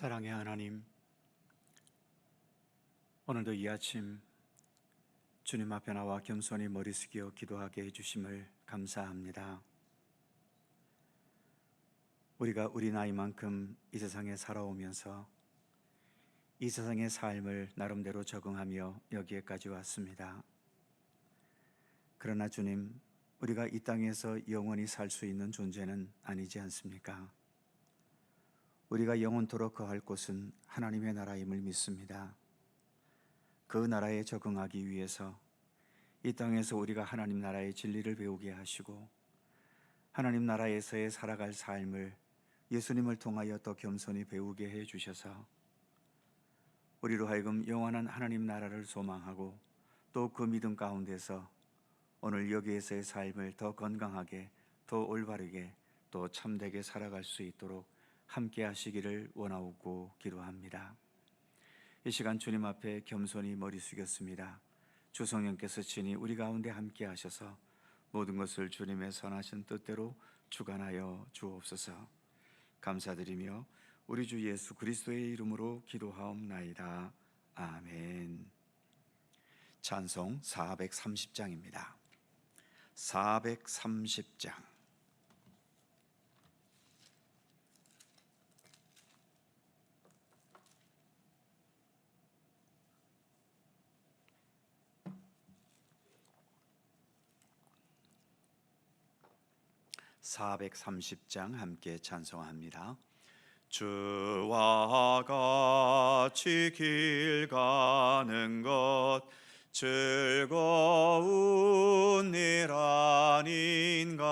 사랑의 하나님, 오늘도 이 아침 주님 앞에 나와 겸손히 머리 숙여 기도하게 해주심을 감사합니다. 우리가 우리 나이만큼 이 세상에 살아오면서 이 세상의 삶을 나름대로 적응하며 여기에까지 왔습니다. 그러나 주님, 우리가 이 땅에서 영원히 살 수 있는 존재는 아니지 않습니까? 우리가 영원토록 거할 곳은 하나님의 나라임을 믿습니다. 그 나라에 적응하기 위해서 이 땅에서 우리가 하나님 나라의 진리를 배우게 하시고 하나님 나라에서의 살아갈 삶을 예수님을 통하여 더 겸손히 배우게 해 주셔서 우리로 하여금 영원한 하나님 나라를 소망하고 또 그 믿음 가운데서 오늘 여기에서의 삶을 더 건강하게, 더 올바르게, 또 참되게 살아갈 수 있도록 함께 하시기를 원하고 기도합니다. 이 시간 주님 앞에 겸손히 머리 숙였습니다. 주 성령께서 친히 우리 가운데 함께 하셔서 모든 것을 주님의 선하신 뜻대로 주관하여 주옵소서. 감사드리며 우리 주 예수 그리스도의 이름으로 기도하옵나이다. 아멘. 찬송 430장입니다. 430장. 함께 찬송합니다. 주와 같이 길 가는 것 즐거운 일 아닌가.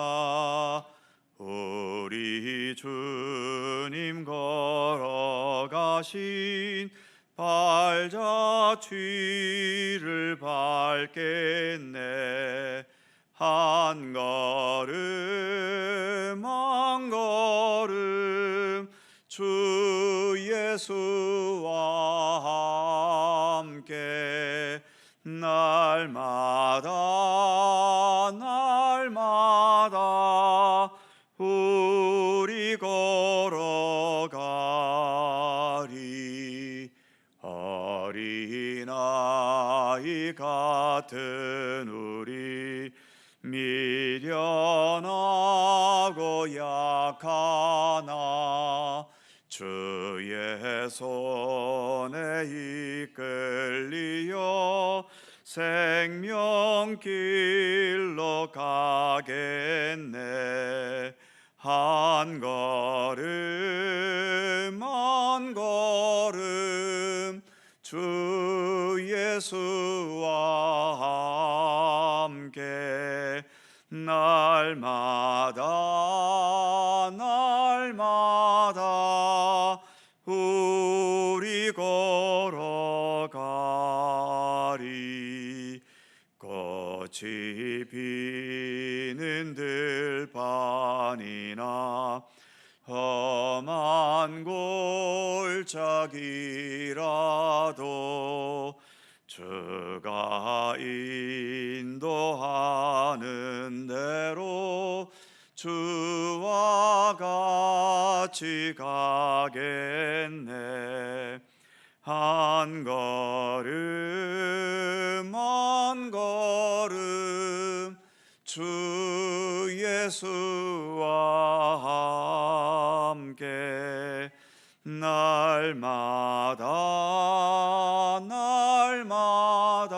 우리 주님 걸어가신 발자취를 밟겠네. 한 걸음 한 걸음 주 예수와 함께 날마다 날마다 우리 걸어가리. 어린아이 같은 우리 미련하고 약하나 주의 손에 이끌리어 생명길로 가겠네. 한 걸음 한 걸음 주 예수와 함께 날마다 날마다 우리 걸어가리. 꽃이 피는 들판이나 험한 골짜기라도 주가 인도하는 대로 주와 같이 가겠네. 한 걸음 한 걸음 주 예수와 함께 날마다 날마다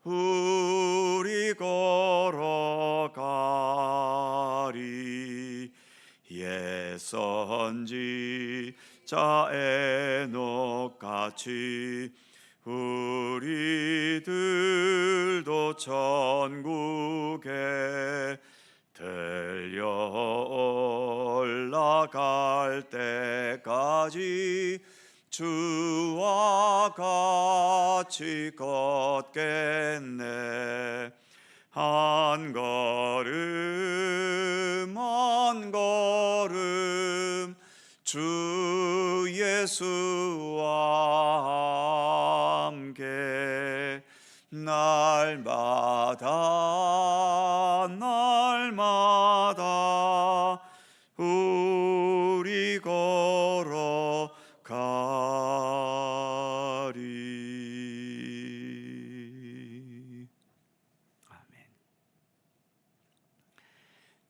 우리 걸어가리. 옛 선지자 에녹같이 우리들도 천국에 들려 올라갈 때까지 주와 같이 걷겠네. 한 걸음 한 걸음 주 예수와 함께 날마다 날마다 우리 걸어가리.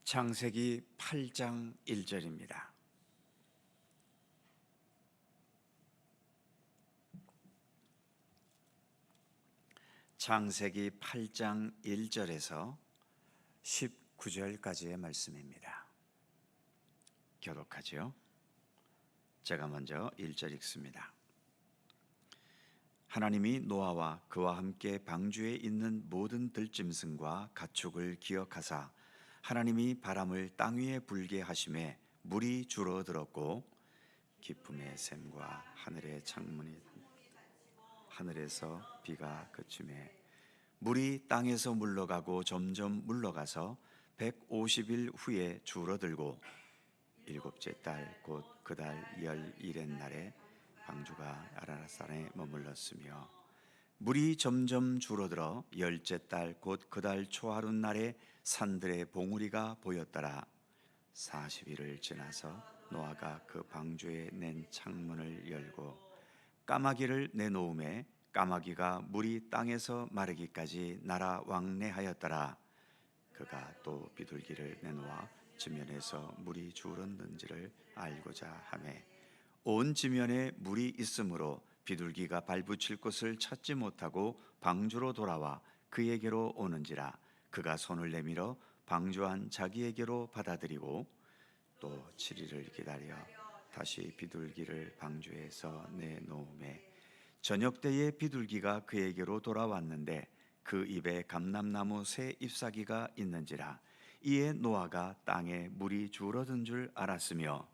창세기 8장 1절입니다. 창세기 8장 1절에서 19절까지의 말씀입니다. 교독하죠. 제가 먼저 1절 읽습니다. 하나님이 노아와 그와 함께 방주에 있는 모든 들짐승과 가축을 기억하사 하나님이 바람을 땅 위에 불게 하심에 물이 줄어들었고 기쁨의 샘과 하늘의 창문이 하늘에서 비가 그치매 물이 땅에서 물러가고 점점 물러가서 150일 후에 줄어들고 일곱째 달 곧 그 달 11의 날에 방주가 아라랏산에 머물렀으며 물이 점점 줄어들어 열째 달 곧 그 달 초하룻 날에 산들의 봉우리가 보였더라. 40일을 지나서 노아가 그 방주에 낸 창문을 열고 까마귀를 내놓음에 까마귀가 물이 땅에서 마르기까지 날아 왕래하였더라. 그가 또 비둘기를 내놓아 지면에서 물이 줄었는지를 알고자 하매 온 지면에 물이 있으므로 비둘기가 발붙일 곳을 찾지 못하고 방주로 돌아와 그에게로 오는지라. 그가 손을 내밀어 방주한 자기에게로 받아들이고 또 7일을 기다려 다시 비둘기를 방주에서 내놓음에 저녁 때에 비둘기가 그에게로 돌아왔는데 그 입에 감람나무 새 잎사귀가 있는지라. 이에 노아가 땅에 물이 줄어든 줄 알았으며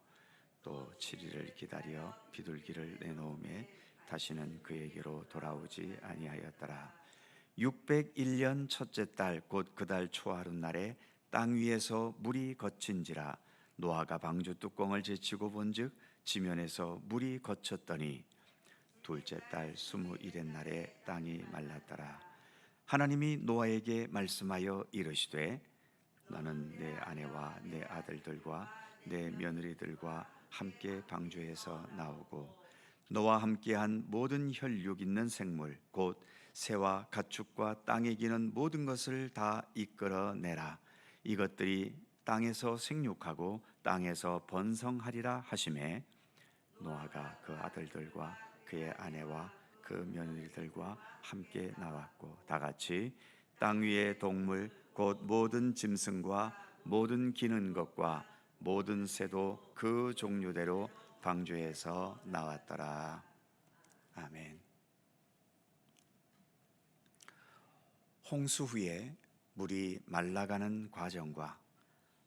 또 7일을 기다려 비둘기를 내놓음에 다시는 그에게로 돌아오지 아니하였더라. 601년 첫째 달 곧 그 달 초하룻 날에 땅 위에서 물이 거친지라. 노아가 방주 뚜껑을 제치고 본즉 지면에서 물이 거쳤더니 둘째 달 21의 날에 땅이 말랐더라. 하나님이 노아에게 말씀하여 이르시되 너는 내 아내와 내 아들들과 내 며느리들과 함께 방주에서 나오고 너와 함께한 모든 혈육 있는 생물 곧 새와 가축과 땅에 기는 모든 것을 다 이끌어내라. 이것들이 땅에서 생육하고 땅에서 번성하리라 하시매 노아가 그 아들들과 그의 아내와 그 며느리들과 함께 나왔고 다 같이 땅 위의 동물 곧 모든 짐승과 모든 기는 것과 모든 새도 그 종류대로 방주에서 나왔더라. 아멘. 홍수 후에 물이 말라가는 과정과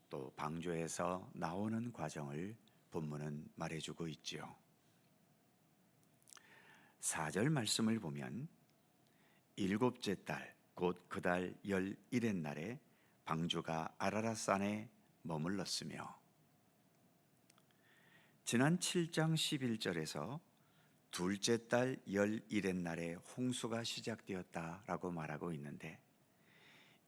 또 방주에서 나오는 과정을 본문은 말해주고 있지요. 4절 말씀을 보면 일곱째 달 곧 그 달 11의 날에 방주가 아라랏산에 머물렀으며 지난 7장 11절에서 둘째 달 11의 날에 홍수가 시작되었다라고 말하고 있는데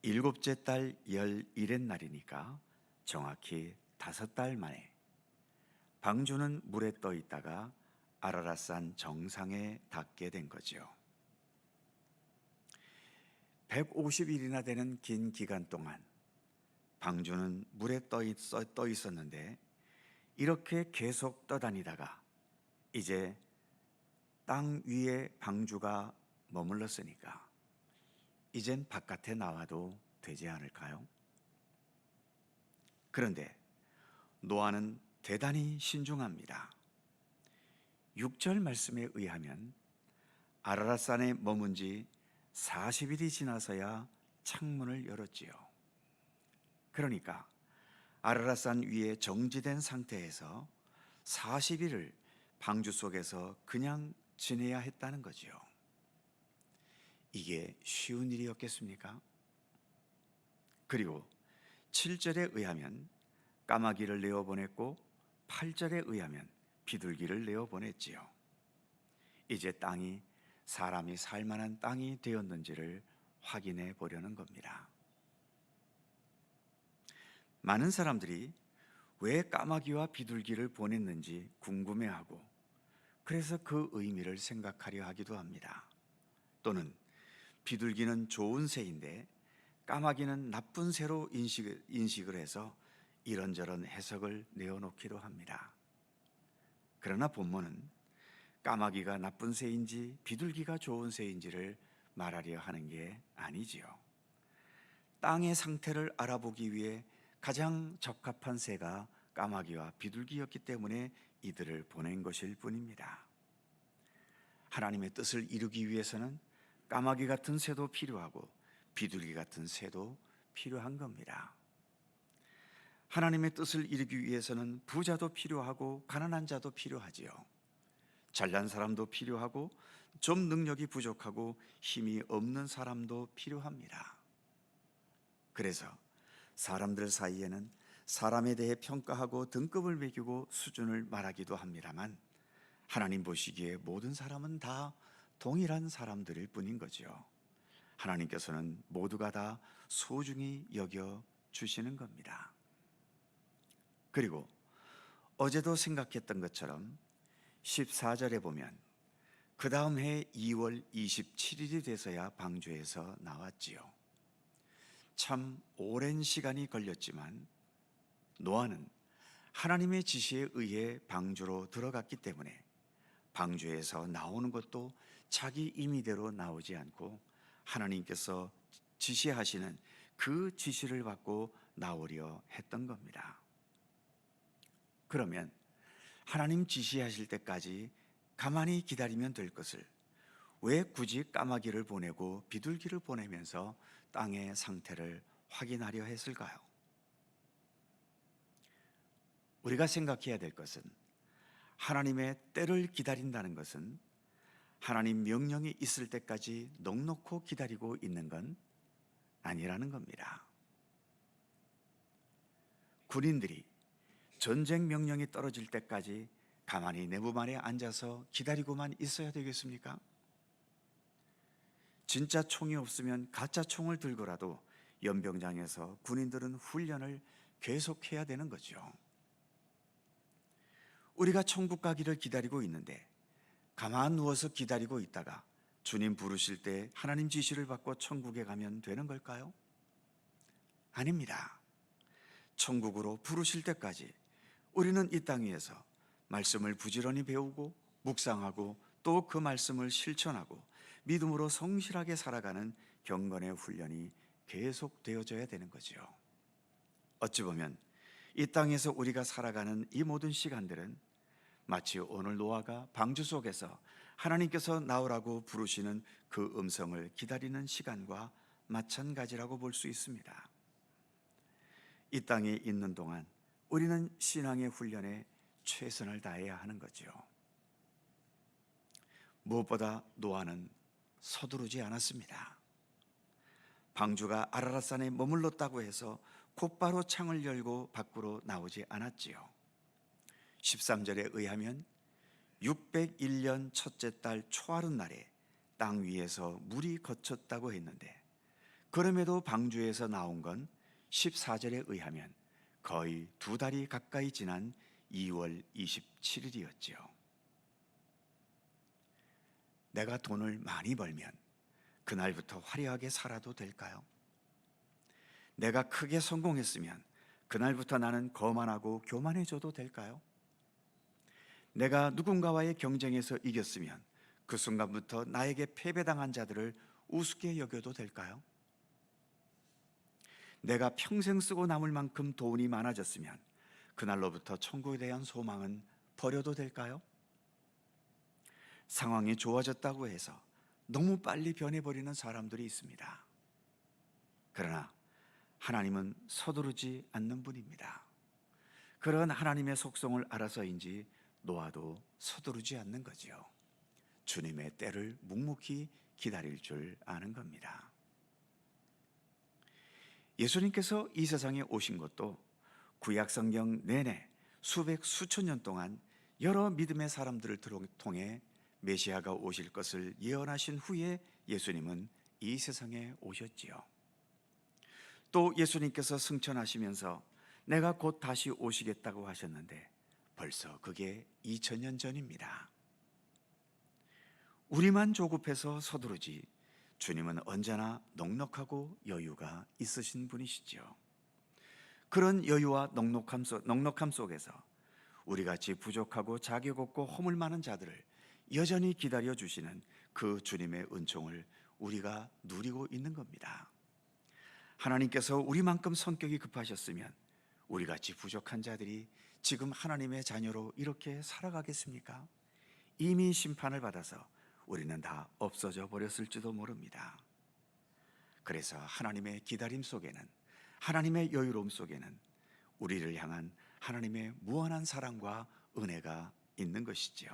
일곱째 달 11의 날이니까 정확히 5달 만에 방주는 물에 떠 있다가 아라랏산 정상에 닿게 된 거죠. 150일이나 되는 긴 기간 동안 방주는 물에 떠 있었는데 이렇게 계속 떠다니다가 이제 땅 위에 방주가 머물렀으니까 이젠 바깥에 나와도 되지 않을까요? 그런데 노아는 대단히 신중합니다. 6절 말씀에 의하면 아라랏산에 머문 지 40일이 지나서야 창문을 열었지요. 그러니까 아라랏산 위에 정지된 상태에서 40일을 방주 속에서 그냥 지내야 했다는 거지요. 이게 쉬운 일이었겠습니까? 그리고 7절에 의하면 까마귀를 내어보냈고 8절에 의하면 비둘기를 내어보냈지요. 이제 땅이 사람이 살만한 땅이 되었는지를 확인해 보려는 겁니다. 많은 사람들이 왜 까마귀와 비둘기를 보냈는지 궁금해하고 그래서 그 의미를 생각하려 하기도 합니다. 또는 비둘기는 좋은 새인데 까마귀는 나쁜 새로 인식을 해서 이런저런 해석을 내어놓기도 합니다. 그러나 본문은 까마귀가 나쁜 새인지 비둘기가 좋은 새인지를 말하려 하는 게 아니지요. 땅의 상태를 알아보기 위해 가장 적합한 새가 까마귀와 비둘기였기 때문에 이들을 보낸 것일 뿐입니다. 하나님의 뜻을 이루기 위해서는 까마귀 같은 새도 필요하고 비둘기 같은 새도 필요한 겁니다. 하나님의 뜻을 이루기 위해서는 부자도 필요하고 가난한 자도 필요하지요. 잘난 사람도 필요하고 좀 능력이 부족하고 힘이 없는 사람도 필요합니다. 그래서 사람들 사이에는 사람에 대해 평가하고 등급을 매기고 수준을 말하기도 합니다만, 하나님 보시기에 모든 사람은 다 동일한 사람들일 뿐인 거죠. 하나님께서는 모두가 다 소중히 여겨 주시는 겁니다. 그리고 어제도 생각했던 것처럼 14절에 보면 그 다음 해 2월 27일이 돼서야 방주에서 나왔지요. 참 오랜 시간이 걸렸지만 노아는 하나님의 지시에 의해 방주로 들어갔기 때문에 방주에서 나오는 것도 자기 임의대로 나오지 않고 하나님께서 지시하시는 그 지시를 받고 나오려 했던 겁니다. 그러면 하나님 지시하실 때까지 가만히 기다리면 될 것을 왜 굳이 까마귀를 보내고 비둘기를 보내면서 땅의 상태를 확인하려 했을까요? 우리가 생각해야 될 것은 하나님의 때를 기다린다는 것은 하나님 명령이 있을 때까지 넉넉히 기다리고 있는 건 아니라는 겁니다. 군인들이 전쟁 명령이 떨어질 때까지 가만히 내부 안에 앉아서 기다리고만 있어야 되겠습니까? 진짜 총이 없으면 가짜 총을 들고라도 연병장에서 군인들은 훈련을 계속해야 되는 거죠. 우리가 천국 가기를 기다리고 있는데 가만 누워서 기다리고 있다가 주님 부르실 때 하나님 지시를 받고 천국에 가면 되는 걸까요? 아닙니다. 천국으로 부르실 때까지 우리는 이 땅 위에서 말씀을 부지런히 배우고 묵상하고 또 그 말씀을 실천하고 믿음으로 성실하게 살아가는 경건의 훈련이 계속되어져야 되는 거죠. 어찌 보면 이 땅에서 우리가 살아가는 이 모든 시간들은 마치 오늘 노아가 방주 속에서 하나님께서 나오라고 부르시는 그 음성을 기다리는 시간과 마찬가지라고 볼 수 있습니다. 이 땅에 있는 동안 우리는 신앙의 훈련에 최선을 다해야 하는 거죠. 무엇보다 노아는 서두르지 않았습니다. 방주가 아라랏산에 머물렀다고 해서 곧바로 창을 열고 밖으로 나오지 않았지요. 13절에 의하면 601년 첫째 달 초하룻 날에 땅 위에서 물이 거쳤다고 했는데, 그럼에도 방주에서 나온 건 14절에 의하면 거의 2달이 가까이 지난 2월 27일이었지요. 내가 돈을 많이 벌면 그날부터 화려하게 살아도 될까요? 내가 크게 성공했으면 그날부터 나는 거만하고 교만해져도 될까요? 내가 누군가와의 경쟁에서 이겼으면 그 순간부터 나에게 패배당한 자들을 우습게 여겨도 될까요? 내가 평생 쓰고 남을 만큼 돈이 많아졌으면 그날로부터 천국에 대한 소망은 버려도 될까요? 상황이 좋아졌다고 해서 너무 빨리 변해버리는 사람들이 있습니다. 그러나 하나님은 서두르지 않는 분입니다. 그런 하나님의 속성을 알아서인지 노아도 서두르지 않는 거죠. 주님의 때를 묵묵히 기다릴 줄 아는 겁니다. 예수님께서 이 세상에 오신 것도 구약 성경 내내 수백 수천 년 동안 여러 믿음의 사람들을 통해 메시아가 오실 것을 예언하신 후에 예수님은 이 세상에 오셨지요. 또 예수님께서 승천하시면서 내가 곧 다시 오시겠다고 하셨는데 벌써 그게 2000년 전입니다. 우리만 조급해서 서두르지 주님은 언제나 넉넉하고 여유가 있으신 분이시죠. 그런 여유와 넉넉함 속에서 우리같이 부족하고 자격 없고 허물 많은 자들을 여전히 기다려 주시는 그 주님의 은총을 우리가 누리고 있는 겁니다. 하나님께서 우리만큼 성격이 급하셨으면 우리같이 부족한 자들이 지금 하나님의 자녀로 이렇게 살아가겠습니까? 이미 심판을 받아서 우리는 다 없어져 버렸을지도 모릅니다. 그래서 하나님의 기다림 속에는, 하나님의 여유로움 속에는 우리를 향한 하나님의 무한한 사랑과 은혜가 있는 것이지요.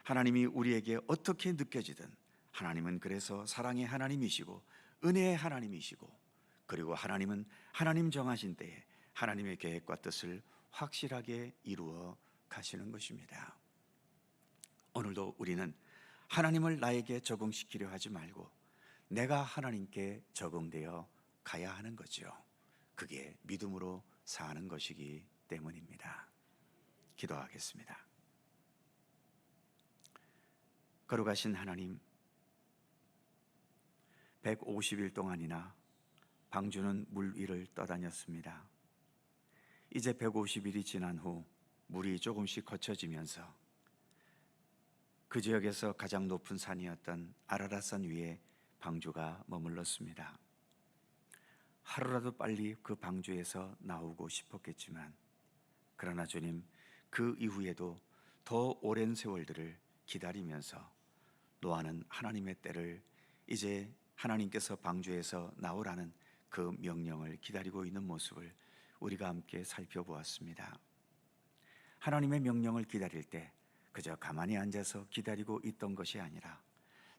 하나님이 우리에게 어떻게 느껴지든 하나님은 그래서 사랑의 하나님이시고 은혜의 하나님이시고, 그리고 하나님은 하나님 정하신 때에 하나님의 계획과 뜻을 확실하게 이루어 가시는 것입니다. 오늘도 우리는 하나님을 나에게 적응시키려 하지 말고 내가 하나님께 적응되어 가야 하는 거죠. 그게 믿음으로 사는 것이기 때문입니다. 기도하겠습니다. 거룩하신 하나님, 150일 동안이나 방주는 물 위를 떠다녔습니다. 이제 150일이 지난 후 물이 조금씩 거쳐지면서 그 지역에서 가장 높은 산이었던 아라랏산 위에 방주가 머물렀습니다. 하루라도 빨리 그 방주에서 나오고 싶었겠지만, 그러나 주님, 그 이후에도 더 오랜 세월들을 기다리면서 노아는 하나님의 때를, 이제 하나님께서 방주에서 나오라는 그 명령을 기다리고 있는 모습을 우리가 함께 살펴보았습니다. 하나님의 명령을 기다릴 때 그저 가만히 앉아서 기다리고 있던 것이 아니라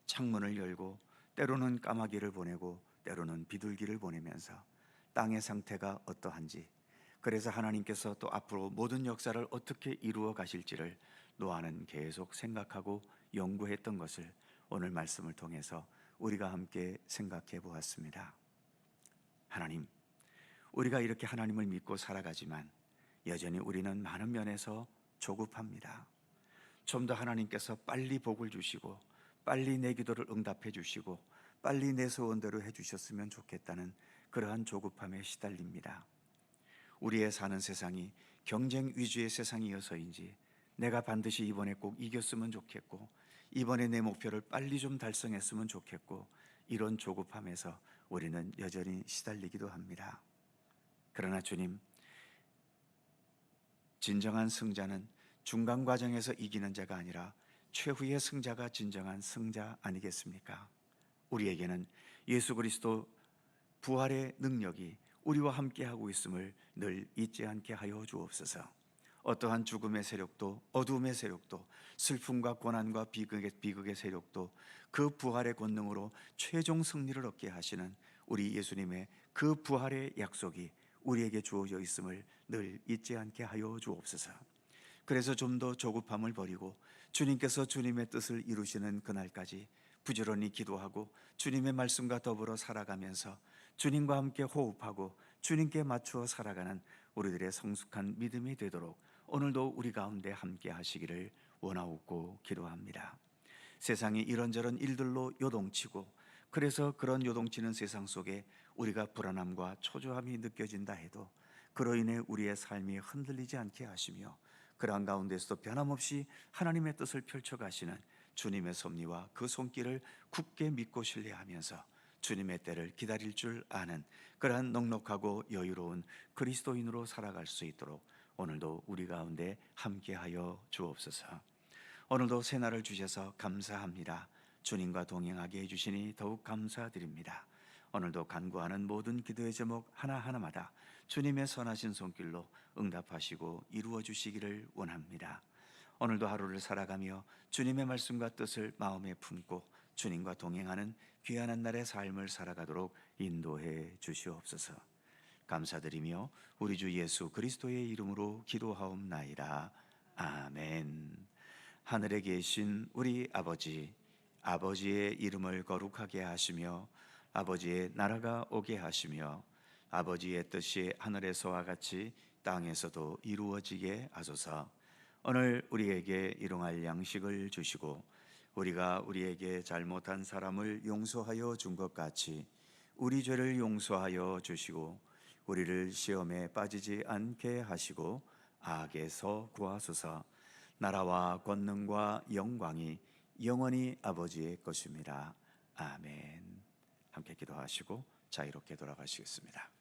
창문을 열고 때로는 까마귀를 보내고 때로는 비둘기를 보내면서 땅의 상태가 어떠한지, 그래서 하나님께서 또 앞으로 모든 역사를 어떻게 이루어 가실지를 노아는 계속 생각하고 연구했던 것을 오늘 말씀을 통해서 우리가 함께 생각해 보았습니다. 하나님, 우리가 이렇게 하나님을 믿고 살아가지만 여전히 우리는 많은 면에서 조급합니다. 좀 더 하나님께서 빨리 복을 주시고 빨리 내 기도를 응답해 주시고 빨리 내 소원대로 해 주셨으면 좋겠다는 그러한 조급함에 시달립니다. 우리의 사는 세상이 경쟁 위주의 세상이어서인지 내가 반드시 이번에 꼭 이겼으면 좋겠고 이번에 내 목표를 빨리 좀 달성했으면 좋겠고, 이런 조급함에서 우리는 여전히 시달리기도 합니다. 그러나 주님, 진정한 승자는 중간 과정에서 이기는 자가 아니라 최후의 승자가 진정한 승자 아니겠습니까? 우리에게는 예수 그리스도 부활의 능력이 우리와 함께하고 있음을 늘 잊지 않게 하여 주옵소서. 어떠한 죽음의 세력도 어두움의 세력도 슬픔과 고난과 비극의 세력도 그 부활의 권능으로 최종 승리를 얻게 하시는 우리 예수님의 그 부활의 약속이 우리에게 주어져 있음을 늘 잊지 않게 하여 주옵소서. 그래서 좀 더 조급함을 버리고 주님께서 주님의 뜻을 이루시는 그날까지 부지런히 기도하고 주님의 말씀과 더불어 살아가면서 주님과 함께 호흡하고 주님께 맞추어 살아가는 우리들의 성숙한 믿음이 되도록 오늘도 우리 가운데 함께 하시기를 원하옵고 기도합니다. 세상이 이런저런 일들로 요동치고, 그래서 그런 요동치는 세상 속에 우리가 불안함과 초조함이 느껴진다 해도 그로 인해 우리의 삶이 흔들리지 않게 하시며, 그러한 가운데서도 변함없이 하나님의 뜻을 펼쳐가시는 주님의 섭리와 그 손길을 굳게 믿고 신뢰하면서 주님의 때를 기다릴 줄 아는 그러한 넉넉하고 여유로운 그리스도인으로 살아갈 수 있도록 오늘도 우리 가운데 함께하여 주옵소서. 오늘도 새날을 주셔서 감사합니다. 주님과 동행하게 해주시니 더욱 감사드립니다. 오늘도 간구하는 모든 기도의 제목 하나하나마다 주님의 선하신 손길로 응답하시고 이루어 주시기를 원합니다. 오늘도 하루를 살아가며 주님의 말씀과 뜻을 마음에 품고 주님과 동행하는 귀한 한 날의 삶을 살아가도록 인도해 주시옵소서. 감사드리며 우리 주 예수 그리스도의 이름으로 기도하옵나이다. 아멘. 하늘에 계신 우리 아버지, 아버지의 이름을 거룩하게 하시며 아버지의 나라가 오게 하시며 아버지의 뜻이 하늘에서와 같이 땅에서도 이루어지게 하소서. 오늘 우리에게 일용할 양식을 주시고 우리가 우리에게 잘못한 사람을 용서하여 준 것 같이 우리 죄를 용서하여 주시고 우리를 시험에 빠지지 않게 하시고 악에서 구하소서. 나라와 권능과 영광이 영원히 아버지의 것입니다. 아멘. 함께 기도하시고 자유롭게 돌아가시겠습니다.